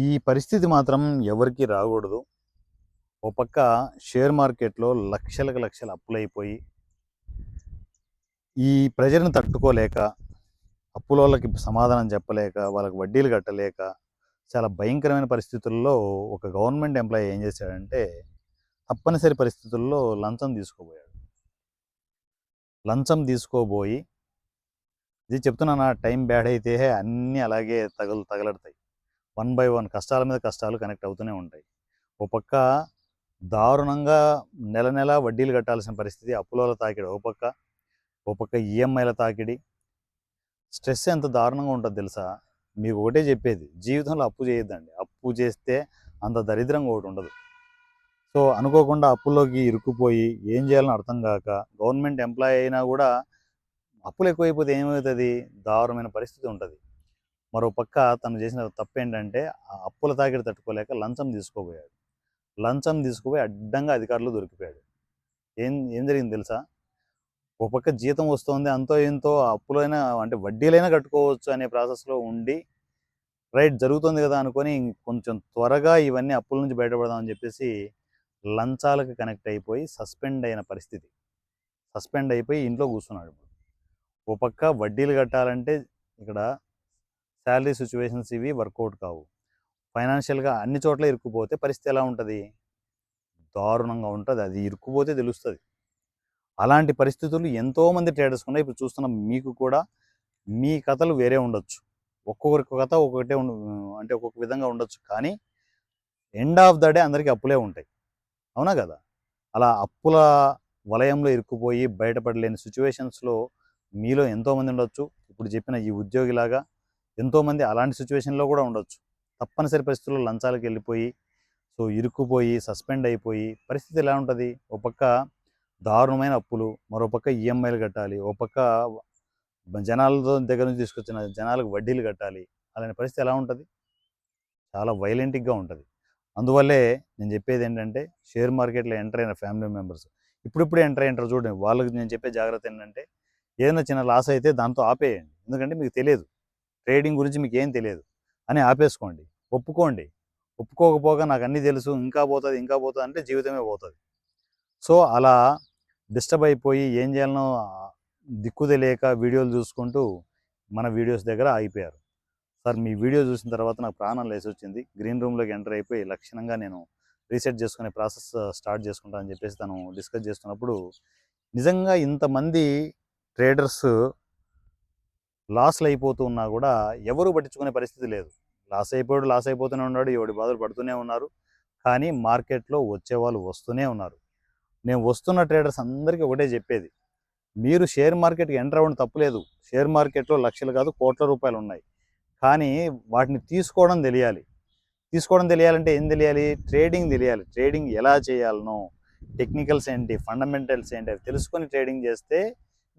ఈ పరిస్థితి మాత్రం ఎవరికీ రాకూడదు. ఓ పక్క షేర్ మార్కెట్‌లో లక్షలకు లక్షలు అప్పులైపోయి, ఈ ప్రెషర్‌ని తట్టుకోలేక, అప్పులోళ్ళకి సమాధానం చెప్పలేక, వాళ్ళకి వడ్డీలు కట్టలేక, చాలా భయంకరమైన పరిస్థితుల్లో ఒక గవర్నమెంట్ ఎంప్లాయీ ఏం చేశాడంటే, తప్పనిసరి పరిస్థితుల్లో లంచం తీసుకోబోయాడు. లంచం తీసుకోబోయి, ఇది చెప్తున్నానా, టైం బ్యాడ్ అయితే అన్నీ అలాగే తగలడతాయి. వన్ బై వన్ కష్టాల మీద కష్టాలు కనెక్ట్ అవుతూనే ఉంటాయి. ఓ పక్క దారుణంగా నెల నెల వడ్డీలు కట్టాల్సిన పరిస్థితి, అప్పుల తాకిడి ఓ పక్క ఈఎంఐల తాకిడి. స్ట్రెస్ ఎంత దారుణంగా ఉంటుందో తెలుసా? మీకు ఒకటే చెప్పేది, జీవితంలో అప్పు చేయొద్దండి. అప్పు చేస్తే అంత దరిద్రంగా ఒకటి ఉండదు. సో అనుకోకుండా అప్పుల్లోకి ఇరుక్కుపోయి ఏం చేయాలని అర్థం కాక, గవర్నమెంట్ ఎంప్లాయీ అయినా కూడా అప్పులు ఎక్కువైపోతే ఏమవుతుంది? దారుణమైన పరిస్థితి ఉంటుంది. మరో పక్క తను చేసిన తప్పు ఏంటంటే, ఆ అప్పుల తాకిడి తట్టుకోలేక లంచం తీసుకోబోయాడు. లంచం తీసుకుపోయి అడ్డంగా అధికారులు దొరికిపోయాడు. ఏం ఏం జరిగింది తెలుసా? ఒక పక్క జీతం వస్తుంది, అంతో ఎంతో అప్పులైనా అంటే వడ్డీలైనా కట్టుకోవచ్చు అనే ప్రాసెస్లో ఉండి, రైట్ జరుగుతుంది కదా అనుకొని కొంచెం త్వరగా ఇవన్నీ అప్పుల నుంచి బయటపడదామని చెప్పేసి లంచాలకు కనెక్ట్ అయిపోయి సస్పెండ్ అయిన పరిస్థితి. సస్పెండ్ అయిపోయి ఇంట్లో కూర్చున్నాడు. ఓ పక్క వడ్డీలు కట్టాలంటే ఇక్కడ శాలరీ సిచ్యువేషన్స్ ఇవి వర్కౌట్ కావు. ఫైనాన్షియల్గా అన్ని చోట్ల ఇరుక్కుపోతే పరిస్థితి ఎలా ఉంటుంది? దారుణంగా ఉంటుంది. అది ఇరుక్కుపోతే తెలుస్తుంది. అలాంటి పరిస్థితులు ఎంతోమంది ట్రేడర్స్ ఉన్నాయి. ఇప్పుడు చూస్తున్న మీకు కూడా మీ కథలు వేరే ఉండొచ్చు. ఒక్కొక్కరికి కథ ఒక్కొక్కటే అంటే ఒక్కొక్క విధంగా ఉండొచ్చు. కానీ ఎండ్ ఆఫ్ ద డే అందరికీ అప్పులే ఉంటాయి. అవునా కదా? అలా అప్పుల వలయంలో ఇరుక్కుపోయి బయటపడలేని సిచ్యువేషన్స్లో మీలో ఎంతోమంది ఉండొచ్చు. ఇప్పుడు చెప్పిన ఈ ఉద్యోగిలాగా ఎంతోమంది అలాంటి సిచ్యువేషన్లో కూడా ఉండొచ్చు. తప్పనిసరి పరిస్థితుల్లో లంచాలకు వెళ్ళిపోయి, సో ఇరుక్కుపోయి సస్పెండ్ అయిపోయి పరిస్థితి ఎలా ఉంటుంది? ఒక పక్క దారుణమైన అప్పులు, మరో పక్క ఈఎంఐలు కట్టాలి, ఓ పక్క జనాలతో దగ్గర నుంచి తీసుకొచ్చిన జనాలకు వడ్డీలు కట్టాలి. అలాంటి పరిస్థితి ఎలా ఉంటుంది? చాలా వైలెంటిక్గా ఉంటుంది. అందువల్లే నేను చెప్పేది ఏంటంటే, షేర్ మార్కెట్లో ఎంటర్ అయిన ఫ్యామిలీ మెంబర్స్ ఇప్పుడిప్పుడే ఎంటర్ అయ్యింటారు చూడండి, వాళ్ళకి నేను చెప్పే జాగ్రత్త ఏంటంటే, ఏదైనా చిన్న లాస్ అయితే దాంతో ఆపేయండి. ఎందుకంటే మీకు తెలియదు, ట్రేడింగ్ గురించి మీకు ఏం తెలియదు అని ఆపేసుకోండి. ఒప్పుకోండి. ఒప్పుకోకపోగా నాకు అన్నీ తెలుసు, ఇంకా పోతుంది ఇంకా పోతుంది అంటే జీవితమే పోతుంది. సో అలా డిస్టర్బ్ అయిపోయి ఏం చేయాలనో దిక్కు తెలియక వీడియోలు చూసుకుంటూ మన వీడియోస్ దగ్గర ఆగిపోయారు. సార్ మీ వీడియో చూసిన తర్వాత నాకు ప్రాణం లేసి వచ్చింది. గ్రీన్ రూమ్లోకి ఎంటర్ అయిపోయి లక్షణంగా నేను రీసెట్ చేసుకునే ప్రాసెస్ స్టార్ట్ చేసుకుంటా అని చెప్పేసి తను డిస్కస్ చేస్తున్నప్పుడు, నిజంగా ఇంతమంది ట్రేడర్స్ లాస్లు అయిపోతూ ఉన్నా కూడా ఎవరు పట్టించుకునే పరిస్థితి లేదు. లాస్ అయిపోతూనే ఉన్నాడు, ఎవడి బాధలు పడుతూనే ఉన్నారు. కానీ మార్కెట్లో వచ్చేవాళ్ళు వస్తూనే ఉన్నారు. నేను వస్తున్న ట్రేడర్స్ అందరికీ ఒకటే చెప్పేది, మీరు షేర్ మార్కెట్కి ఎంటర్ అవ్వడం తప్పులేదు. షేర్ మార్కెట్లో లక్షలు కాదు కోట్ల రూపాయలు ఉన్నాయి. కానీ వాటిని తీసుకోవడం తెలియాలి. తీసుకోవడం తెలియాలంటే ఏం తెలియాలి? ట్రేడింగ్ తెలియాలి. ట్రేడింగ్ ఎలా చేయాలనో, టెక్నికల్స్ ఏంటి, ఫండమెంటల్స్ ఏంటి అవి తెలుసుకొని ట్రేడింగ్ చేస్తే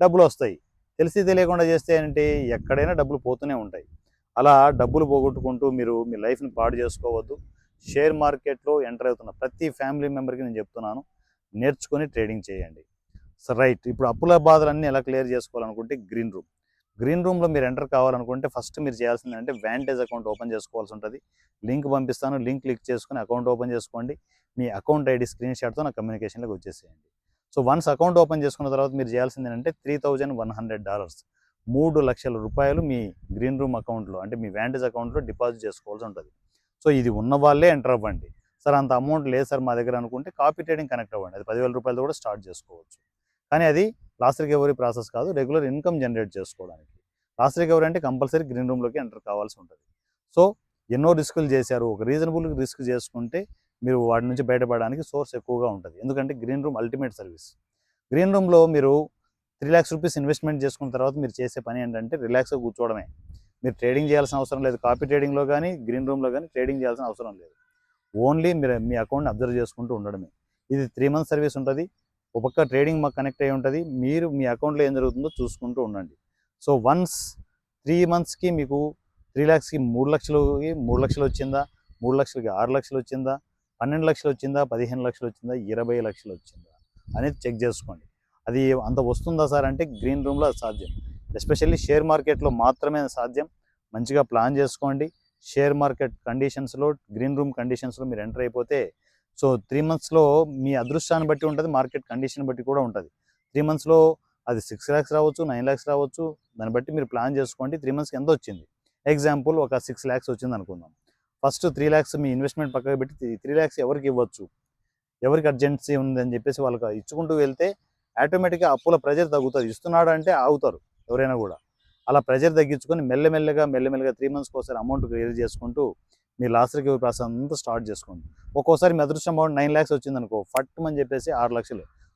డబ్బులు వస్తాయి. తెలిసి తెలియకుండా చేస్తే ఏంటి, ఎక్కడైనా డబ్బులు పోతూనే ఉంటాయి. అలా డబ్బులు పోగొట్టుకుంటూ మీరు మీ లైఫ్ని పాడు చేసుకోవద్దు. షేర్ మార్కెట్లో ఎంటర్ అవుతున్న ప్రతి ఫ్యామిలీ మెంబర్కి నేను చెప్తున్నాను, నేర్చుకొని ట్రేడింగ్ చేయండి. సో రైట్, ఇప్పుడు అప్పుల బాధలన్నీ ఎలా క్లియర్ చేసుకోవాలనుకుంటే గ్రీన్ రూమ్లో మీరు ఎంటర్ కావాలనుకుంటే ఫస్ట్ మీరు చేయాల్సింది అంటే వాంటేజ్ అకౌంట్ ఓపెన్ చేసుకోవాల్సి ఉంటుంది. లింక్ పంపిస్తాను, లింక్ క్లిక్ చేసుకుని అకౌంట్ ఓపెన్ చేసుకోండి. మీ అకౌంట్ ఐడి స్క్రీన్ షాట్తో నా కమ్యూనికేషన్లోకి వచ్చేసేయండి. సో వన్స్ అకౌంట్ ఓపెన్ చేసుకున్న తర్వాత మీరు చేయాల్సింది ఏంటంటే $3,100 ₹3,00,000 మీ గ్రీన్ రూమ్ అకౌంట్లో అంటే మీ వాంటేజ్ అకౌంట్లో డిపాజిట్ చేసుకోవాల్సి ఉంటుంది. సో ఇది ఉన్న వాళ్ళే ఎంటర్ అవ్వండి. సార్ అంత అమౌంట్ లేదు సార్ మా దగ్గర అనుకుంటే కాపీ ట్రేడింగ్ కనెక్ట్ అవ్వండి. అది ₹10,000 కూడా స్టార్ట్ చేసుకోవచ్చు. కానీ అది లాస్ రికవరీ ప్రాసెస్ కాదు, రెగ్యులర్ ఇన్కమ్ జనరేట్ చేసుకోవడానికి. లాస్ రికవరీ అంటే కంపల్సరీ గ్రీన్ రూమ్లోకి ఎంటర్ కావాల్సి ఉంటుంది. సో ఎన్నో రిస్కులు చేశారు, ఒక రీజనబుల్ రిస్క్ చేసుకుంటే మీరు వాటి నుంచి బయటపడడానికి సోర్స్ ఎక్కువగా ఉంటుంది. ఎందుకంటే green room ultimate service. Green రూమ్లో మీరు ₹3,00,000 ఇన్వెస్ట్మెంట్ చేసుకున్న తర్వాత మీరు చేసే పని ఏంటంటే రిలాక్స్గా కూర్చోవడమే. మీరు ట్రేడింగ్ చేయాల్సిన అవసరం లేదు. కాపీ ట్రేడింగ్లో కానీ గ్రీన్ రూమ్లో కానీ ట్రేడింగ్ చేయాల్సిన అవసరం లేదు. ఓన్లీ మీరు మీ అకౌంట్ని అబ్జర్వ్ చేసుకుంటూ ఉండడమే. ఇది 3 months సర్వీస్ ఉంటుంది. ఒక పక్క ట్రేడింగ్ మాకు కనెక్ట్ అయ్యి ఉంటుంది. మీరు మీ అకౌంట్లో ఏం జరుగుతుందో చూసుకుంటూ ఉండండి. సో వన్స్ 3 monthsకి మీకు 3,00,000కి 3,00,000కి 3,00,000 వచ్చిందా, 3,00,000కి 6,00,000 వచ్చిందా, 12,00,000 వచ్చిందా, 15,00,000 వచ్చిందా, 20,00,000 వచ్చిందా అనేది చెక్ చేసుకోండి. అది అంత వస్తుందా సార్ అంటే గ్రీన్ రూమ్లో అది సాధ్యం. ఎస్పెషల్లీ షేర్ మార్కెట్లో మాత్రమే సాధ్యం. మంచిగా ప్లాన్ చేసుకోండి. షేర్ మార్కెట్ కండిషన్స్లో, గ్రీన్ రూమ్ కండిషన్స్లో మీరు ఎంటర్ అయిపోతే, సో 3 మంత్స్లో మీ అదృష్టాన్ని బట్టి ఉంటుంది, మార్కెట్ కండిషన్ బట్టి కూడా ఉంటుంది. 3 మంత్స్లో అది 6 lakhs రావచ్చు, 9 lakhs రావచ్చు. దాన్ని బట్టి మీరు ప్లాన్ చేసుకోండి 3 మంత్స్కి ఎంత వచ్చింది. ఎగ్జాంపుల్ ఒక 6 lakhs వచ్చింది అనుకుందాం. ఫస్ట్ 3 lakhs మీ ఇన్వెస్ట్మెంట్ పక్కకు పెట్టి 3 lakhs ఎవరికి ఇవ్వచ్చు, ఎవరికి అర్జెన్సీ ఉందని చెప్పేసి వాళ్ళకి ఇచ్చుకుంటూ వెళ్తే ఆటోమేటిక్గా అప్పుల ప్రెజర్ తగ్గుతుంది. ఇస్తున్నాడు అంటే ఆగుతారు ఎవరైనా కూడా. అలా ప్రెజర్ తగ్గించుకొని మెల్లమెల్లగా 3 మంత్స్కి ఒకసారి అమౌంట్ క్లియర్ చేసుకుంటూ మీ లాస్ రికవరీ ప్రాసెస్ అంతా స్టార్ట్ చేసుకోండి. ఒక్కోసారి మీ అదృష్టం అమౌంట్ 9 lakhs వచ్చిందనుకో, ఫట్టుమని చెప్పేసి 6 lakhs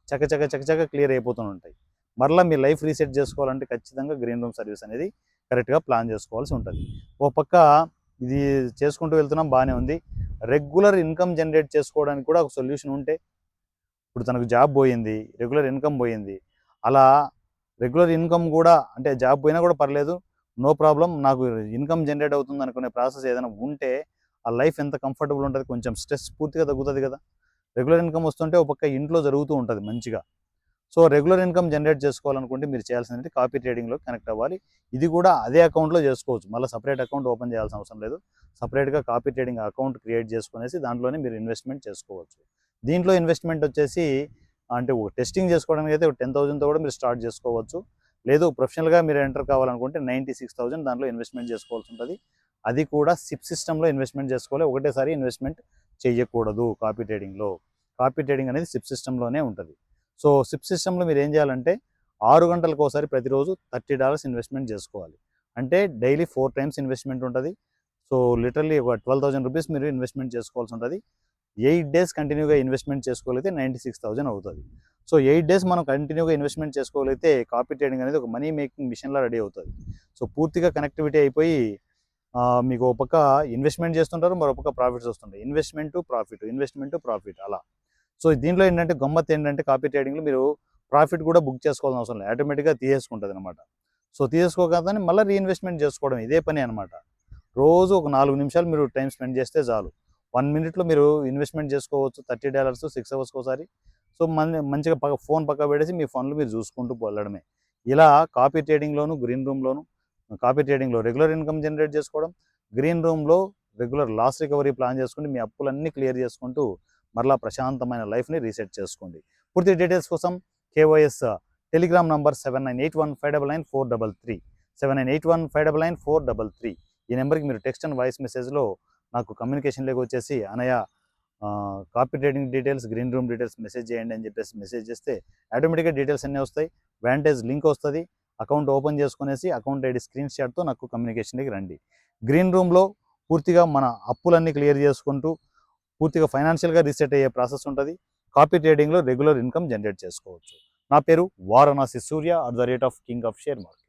చకచక క్లియర్ అయిపోతూ ఉంటాయి. మరలా మీ లైఫ్ రీసెట్ చేసుకోవాలంటే ఖచ్చితంగా గ్రీన్ రూమ్ సర్వీస్ అనేది కరెక్ట్గా ప్లాన్ చేసుకోవాల్సి ఉంటుంది. ఓ పక్క ఇది చేసుకుంటూ వెళ్తున్నాం, బాగానే ఉంది. రెగ్యులర్ ఇన్కమ్ జనరేట్ చేసుకోవడానికి కూడా ఒక సొల్యూషన్ ఉంటే, ఇప్పుడు తనకు జాబ్ పోయింది, రెగ్యులర్ ఇన్కమ్ పోయింది. అలా రెగ్యులర్ ఇన్కమ్ కూడా అంటే జాబ్ పోయినా కూడా పర్లేదు, నో ప్రాబ్లం, నాకు ఇన్కమ్ జనరేట్ అవుతుంది అనుకునే ప్రాసెస్ ఏదైనా ఉంటే ఆ లైఫ్ ఎంత కంఫర్టబుల్ ఉంటుంది, కొంచెం స్ట్రెస్ పూర్తిగా తగ్గుతుంది కదా. రెగ్యులర్ ఇన్కమ్ వస్తుంటే ఒక పక్క ఇంట్లో జరుగుతూ ఉంటుంది మంచిగా. సో రెగ్యులర్ ఇన్కమ్ జనరేట్ చేసుకోవాలనుకుంటే మీరు చేయాల్సింది కాపీ ట్రేడింగ్లో కనెక్ట్ అవ్వాలి. ఇది కూడా అదే అకౌంట్లో చేసుకోవచ్చు, మళ్ళీ సపరేట్ అకౌంట్ ఓపెన్ చేయాల్సిన అవసరం లేదు. సపరేట్గా కాపీ ట్రేడింగ్ అకౌంట్ క్రియేట్ చేసుకునేసి దాంట్లోనే మీరు ఇన్వెస్ట్మెంట్ చేసుకోవచ్చు. దీంట్లో ఇన్వెస్ట్మెంట్ వచ్చేసి అంటే టెస్టింగ్ చేసుకోవడానికి అయితే 10,000తో కూడా మీరు స్టార్ట్ చేసుకోవచ్చు. లేదు ప్రొఫెషనల్గా మీరు ఎంటర్ కావాలనుకుంటే 96,000 దాంట్లో ఇన్వెస్ట్మెంట్ చేసుకోవాల్సి ఉంటుంది. అది కూడా సిప్ సిస్టంలో ఇన్వెస్ట్మెంట్ చేసుకోవాలి, ఒకటేసారి ఇన్వెస్ట్మెంట్ చేయకూడదు కాపీ ట్రేడింగ్లో. కాపీ ట్రేడింగ్ అనేది సిప్ సిస్టంలోనే ఉంటుంది. సో సిప్ సిస్టంలో మీరు ఏం చేయాలంటే 6 గంటలకు ఒకసారి ప్రతిరోజు $30 ఇన్వెస్ట్మెంట్ చేసుకోవాలి. అంటే డైలీ 4 times ఇన్వెస్ట్మెంట్ ఉంటుంది. సో లిటరల్లీ ఒక 12,000 రూపీస్ మీరు ఇన్వెస్ట్మెంట్ చేసుకోవాల్సి ఉంటుంది. 8 days కంటిన్యూగా ఇన్వెస్ట్మెంట్ చేసుకోగలిగితే 96,000 అవుతుంది. సో 8 days మనం కంటిన్యూగా ఇన్వెస్ట్మెంట్ చేసుకోగలిగితే కాపీ ట్రేడింగ్ అనేది ఒక మనీ మేకింగ్ మిషన్లా రెడీ అవుతుంది. సో పూర్తిగా కనెక్టివిటీ అయిపోయి మీకు ఒక పక్క ఇన్వెస్ట్మెంట్ చేస్తుంటారు, మరో పక్క ప్రాఫిట్స్ వస్తుంటాయి. ఇన్వెస్ట్మెంట్ ప్రాఫిట్ అలా. సో దీంట్లో ఏంటంటే గమ్మత్ ఏంటంటే కాపీ ట్రేడింగ్లో మీరు ప్రాఫిట్ కూడా బుక్ చేసుకోవాల్సిన అవసరం లేదు, ఆటోమేటిక్గా తీసేసుకుంటుంది అనమాట. సో తీసేసుకోగానే మళ్ళీ రీఇన్వెస్ట్మెంట్ చేసుకోవడం ఇదే పని అనమాట. రోజు ఒక 4 నిమిషాలు మీరు టైం స్పెండ్ చేస్తే చాలు, 1 minute మీరు ఇన్వెస్ట్మెంట్ చేసుకోవచ్చు. $30 6 hours ఒకసారి. సో మంచిగా ఫోన్ పక్క పెట్టేసి మీ ఫోన్లు మీరు చూసుకుంటూ వెళ్ళడమే. ఇలా కాపీ ట్రేడింగ్లోను, గ్రీన్ రూమ్లోను, కాపీ ట్రేడింగ్లో రెగ్యులర్ ఇన్కమ్ జనరేట్ చేసుకోవడం, గ్రీన్ రూమ్లో రెగ్యులర్ లాస్ రికవరీ ప్లాన్ చేసుకుంటే మీ అప్పులన్నీ క్లియర్ చేసుకుంటూ మరలా ప్రశాంతమైన లైఫ్ని రీసెట్ చేసుకోండి. పూర్తి డీటెయిల్స్ కోసం KYS టెలిగ్రామ్ నంబర్ 7981599433 7981599433. ఈ నెంబర్కి మీరు టెక్స్ట్ అండ్ వాయిస్ మెసేజ్లో నాకు కమ్యూనికేషన్లోకి వచ్చేసి అనయ్య copy trading details, green room details message చేయండి అని చెప్పేసి మెసేజ్ చేస్తే ఆటోమేటిక్గా డీటెయిల్స్ అన్నీ వస్తాయి. వాంటేజ్ లింక్ వస్తుంది, అకౌంట్ ఓపెన్ చేసుకునేసి అకౌంట్ ఐడి స్క్రీన్ షాట్తో నాకు కమ్యూనికేషన్కి రండి. గ్రీన్ రూమ్లో పూర్తిగా మన అప్పులన్నీ క్లియర్ చేసుకుంటూ పూర్తిగా ఫైనాన్షియల్గా రీసెట్ అయ్యే ప్రాసెస్ ఉంటుంది. కాపీ ట్రేడింగ్లో రెగ్యులర్ ఇన్కమ్ జనరేట్ చేసుకోవచ్చు. నా పేరు వారణాసి సూర్య @king of share market.